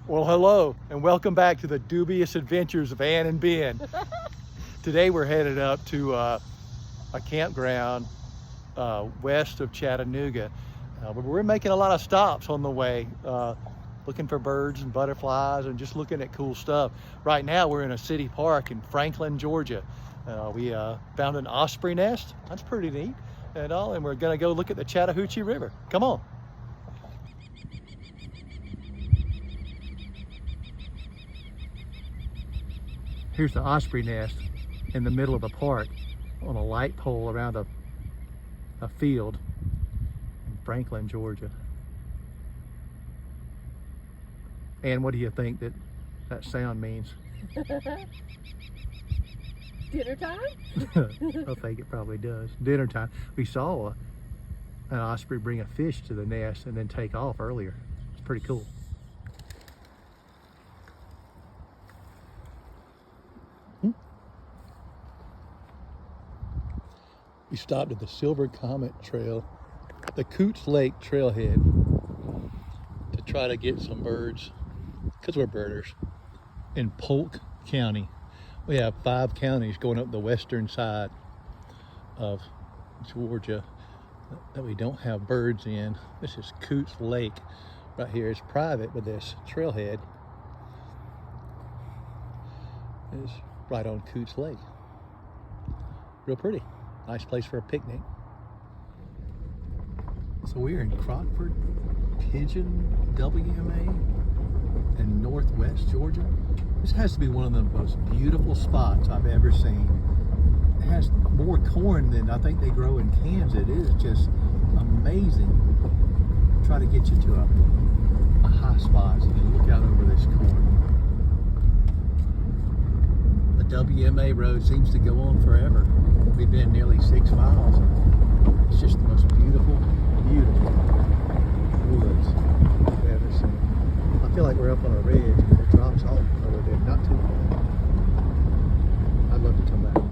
Well, hello, and welcome back to the dubious adventures of Ann and Ben. Today we're headed up to a campground west of Chattanooga. But we're making a lot of stops on the way, looking for birds and butterflies and just looking at cool stuff. Right now we're in a city park in Franklin, Georgia. We found an osprey nest. That's pretty neat. And we're gonna go look at the Chattahoochee River. Come on. Here's the osprey nest in the middle of the park on a light pole around a field in Franklin, Georgia. And what do you think that sound means? Dinner time? I think it probably does. Dinner time. We saw an osprey bring a fish to the nest and then take off earlier. It's pretty cool. We stopped at the Silver Comet Trail, the Coots Lake Trailhead, to try to get some birds, because we're birders. In Polk County, we have 5 counties going up the western side of Georgia that we don't have birds in. This is Coots Lake right here. It's private, but this trailhead is right on Coots Lake. Real pretty. Nice place for a picnic. So we're in Crockford, Pigeon, WMA, in northwest Georgia. This has to be one of the most beautiful spots I've ever seen. It has more corn than I think they grow in Kansas. It is just amazing. Try to get you to a high spot so you can look out over this corn. The WMA road seems to go on forever. We've been nearly 6 miles. It's just the most beautiful woods I've ever seen. I feel like we're up on a ridge and it drops off over there, not too far. I'd love to come back.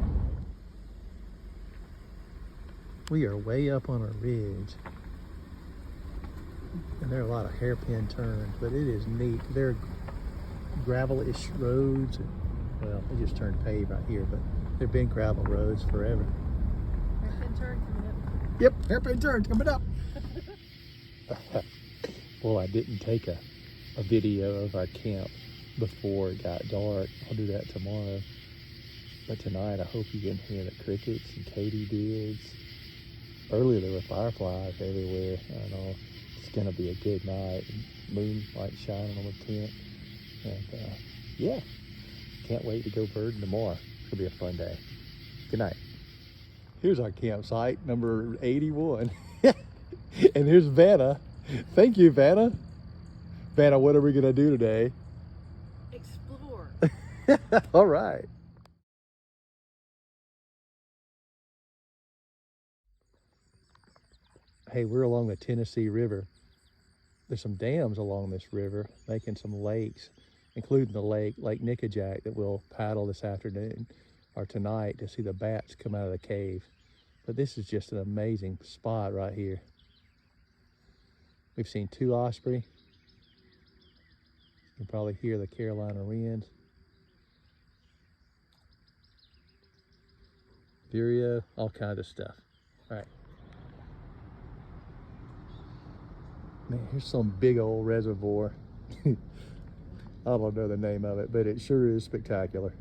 We are way up on a ridge. And there are a lot of hairpin turns, but it is neat. There are gravel-ish roads. Well, they just turned paved right here, but there have been gravel roads forever. Hairpin turn coming up. Yep, hairpin turns coming up. Well, I didn't take a video of our camp before it got dark. I'll do that tomorrow. But tonight, I hope you can hear the crickets and katydids. Earlier, there were fireflies everywhere. I know it's going to be a good night. Moonlight shining on the tent. And yeah, can't wait to go birding tomorrow. It'll be a fun day. Good night. Here's our campsite, number 81. And here's Vanna. Thank you, Vanna. Vanna, what are we gonna do today? Explore. All right. Hey, we're along the Tennessee River. There's some dams along this river, making some lakes, including the Lake Nickajack, that we'll paddle this afternoon or tonight to see the bats come out of the cave. But this is just an amazing spot right here. We've seen 2 osprey. You can probably hear the Carolina wrens. Vireo, all kinds of stuff. All right. Man, here's some big old reservoir. I don't know the name of it, but it sure is spectacular.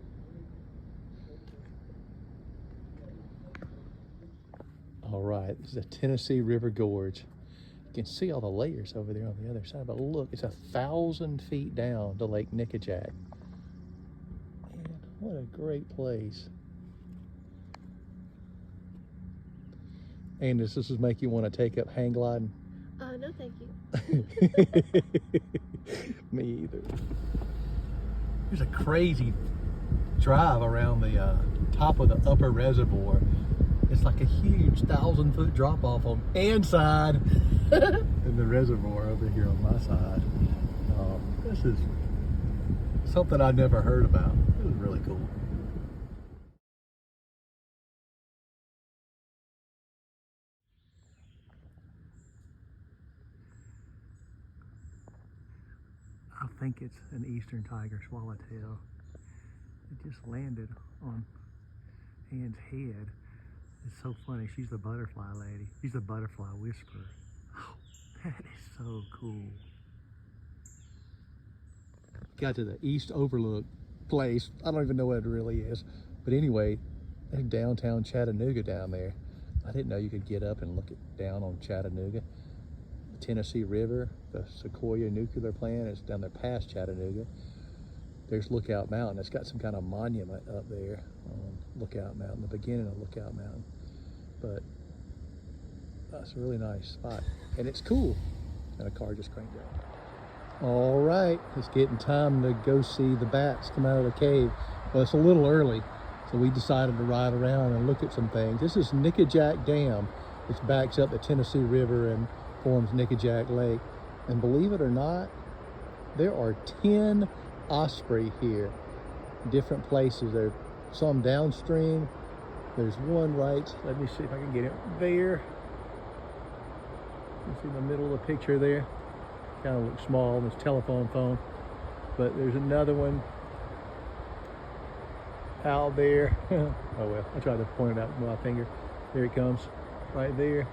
All right, this is the Tennessee River Gorge. You can see all the layers over there on the other side, but look, it's 1,000 feet down to Lake Nickajack. Man, what a great place. And does this make you want to take up hang gliding? No, thank you. Me either. There's a crazy drive around the top of the upper reservoir. It's like a huge 1,000-foot drop off on Ann's side and the reservoir over here on my side. This is something I'd never heard about. It was really cool. I think it's an eastern tiger swallowtail. It just landed on Ann's head. It's so funny. She's the butterfly lady. She's the butterfly whisperer. Oh, that is so cool. Got to the East Overlook place. I don't even know what it really is. But anyway, there's downtown Chattanooga down there. I didn't know you could get up and look down on Chattanooga. The Tennessee River, the Sequoia nuclear plant is down there past Chattanooga. There's Lookout Mountain. It's got some kind of monument up there on Lookout Mountain, the beginning of Lookout Mountain. But that's a really nice spot. And it's cool. And a car just cranked up. All right, it's getting time to go see the bats come out of the cave. Well, it's a little early, so we decided to ride around and look at some things. This is Nickajack Dam, which backs up the Tennessee River and forms Nickajack Lake. And believe it or not, there are 10 osprey here, different places. There's some downstream. There's one right, let me see if I can get it there. You see the middle of the picture there? Kind of looks small on this telephone phone, but there's another one out there. Oh well, I tried to point it out with my finger. There it comes, right there.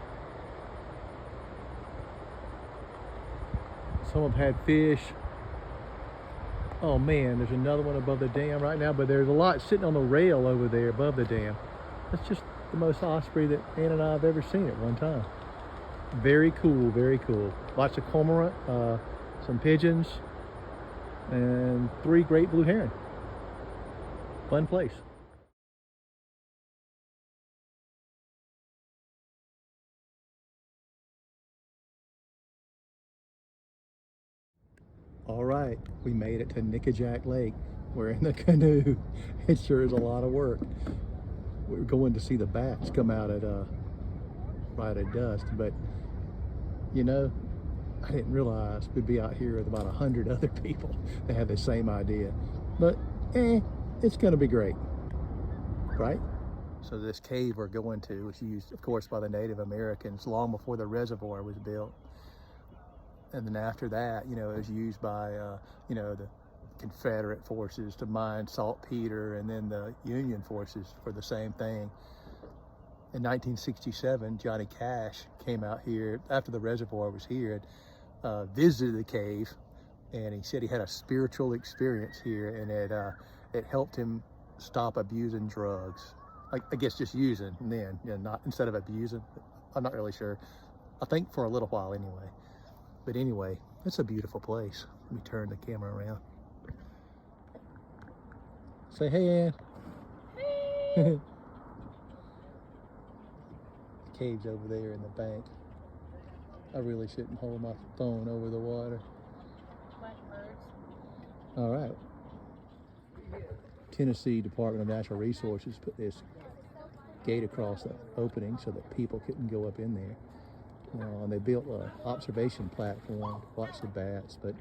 Some have had fish. Oh man, there's another one above the dam right now, but there's a lot sitting on the rail over there above the dam. That's just the most osprey that Ann and I have ever seen at one time. Very cool, very cool. Lots of cormorant, some pigeons, and 3 great blue heron. Fun place. All right, we made it to Nickajack Lake. We're in the canoe. It sure is a lot of work. We're going to see the bats come out at right at dusk, but you know, I didn't realize we'd be out here with about 100 other people that had the same idea. But it's gonna be great, right? So this cave we're going to was used, of course, by the Native Americans long before the reservoir was built. And then after that, you know, it was used by, you know, the Confederate forces to mine saltpeter, and then the Union forces for the same thing. In 1967, Johnny Cash came out here after the reservoir was here and visited the cave, and he said he had a spiritual experience here, and it helped him stop abusing drugs. I guess just using then, you know, not instead of abusing. I'm not really sure. I think for a little while anyway. But anyway, it's a beautiful place. Let me turn the camera around. Say hey, Ann. Hey. Caves over there in the bank. I really shouldn't hold my phone over the water. All right. Tennessee Department of Natural Resources put this gate across the opening so that people couldn't go up in there. And they built an observation platform to watch the bats, but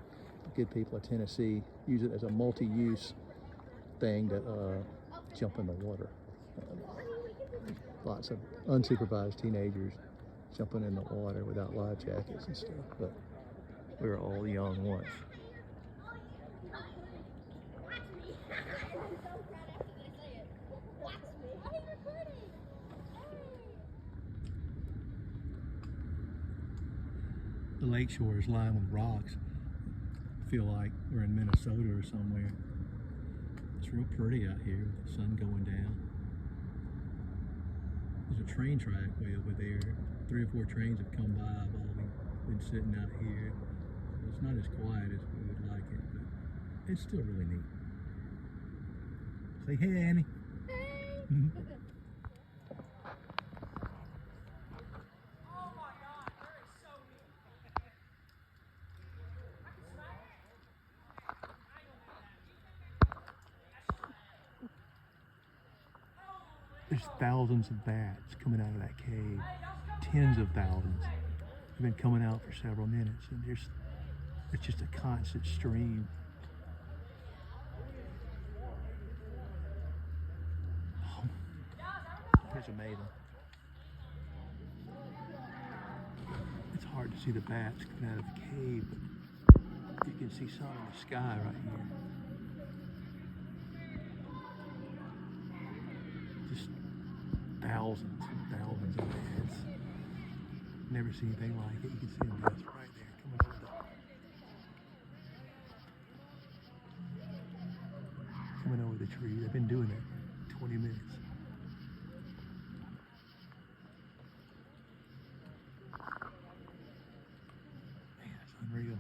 the good people of Tennessee use it as a multi-use thing to jump in the water. Lots of unsupervised teenagers jumping in the water without life jackets and stuff, but we were all young once. The lakeshore is lined with rocks. I feel like we're in Minnesota or somewhere. It's real pretty out here with the sun going down. There's a train track way over there. 3 or 4 trains have come by while we've been sitting out here. It's not as quiet as we would like it, but it's still really neat. Say hey, Annie. Hey. There's thousands of bats coming out of that cave. Tens of thousands. They've been coming out for several minutes, and it's just a constant stream. Oh, it's amazing. It's hard to see the bats coming out of the cave, but You can see some in the sky right here. Just thousands and thousands of bats. Never seen anything like it. You can see them just right there coming over the tree. They've been doing it 20 minutes. Man, that's unreal.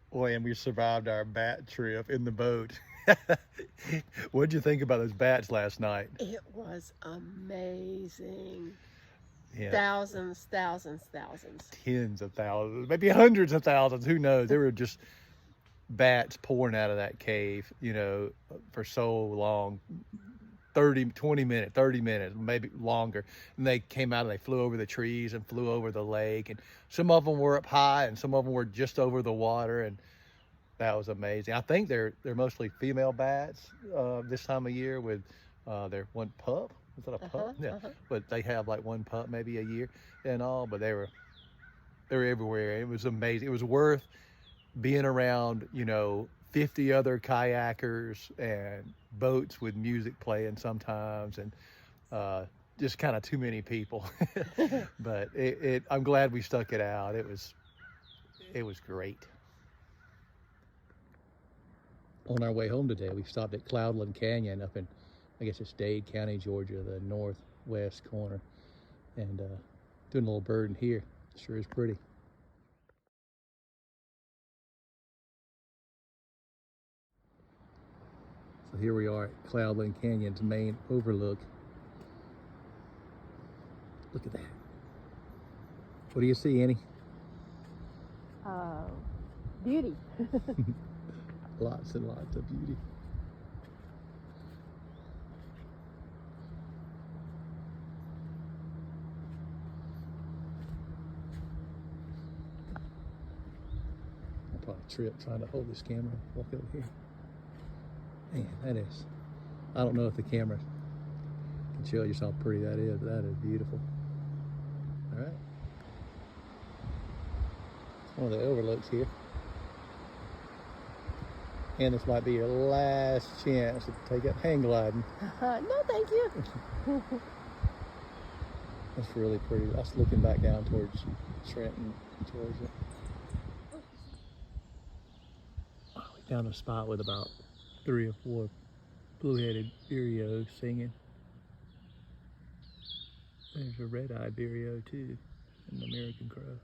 Boy, and we survived our bat trip in the boat. What'd you think about those bats last night? It was amazing. Yeah. Thousands. Tens of thousands, maybe hundreds of thousands, who knows? There were just bats pouring out of that cave, you know, for so long. 20 minutes, 30 minutes, maybe longer. And they came out and they flew over the trees and flew over the lake. And some of them were up high and some of them were just over the water. And that was amazing. I think they're mostly female bats this time of year with their one pup. Is that a pup? Yeah. But they have like one pup maybe a year and all. But they were everywhere. It was amazing. It was worth being around, you know, 50 other kayakers and boats with music playing sometimes, and just kind of too many people. But I'm glad we stuck it out. It was great. On our way home today, we stopped at Cloudland Canyon up in, I guess it's Dade County, Georgia, the northwest corner, and doing a little birding here. Sure is pretty. So here we are at Cloudland Canyon's main overlook. Look at that. What do you see, Annie? Beauty. Lots and lots of beauty. I'll probably trip trying to hold this camera. Walk over here. Man, that is, I don't know if the camera can show you how pretty that is, but that is beautiful. All right. It's one of the overlooks here. And this might be your last chance to take up hang gliding. No, thank you. That's really pretty. That's looking back down towards Trenton, Georgia. Oh, we found a spot with about 3 or 4 blue-headed vireos singing. There's a red-eyed vireo too, and an American crow.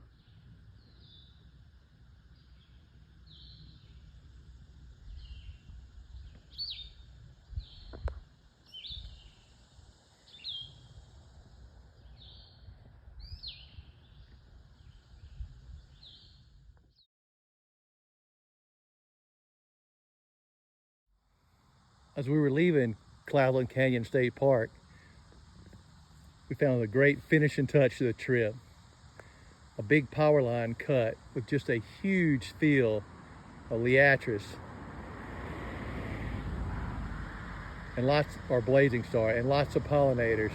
As we were leaving Cloudland Canyon State Park, we found a great finishing touch to the trip. A big power line cut with just a huge field of liatris and lots, or blazing star, and lots of pollinators.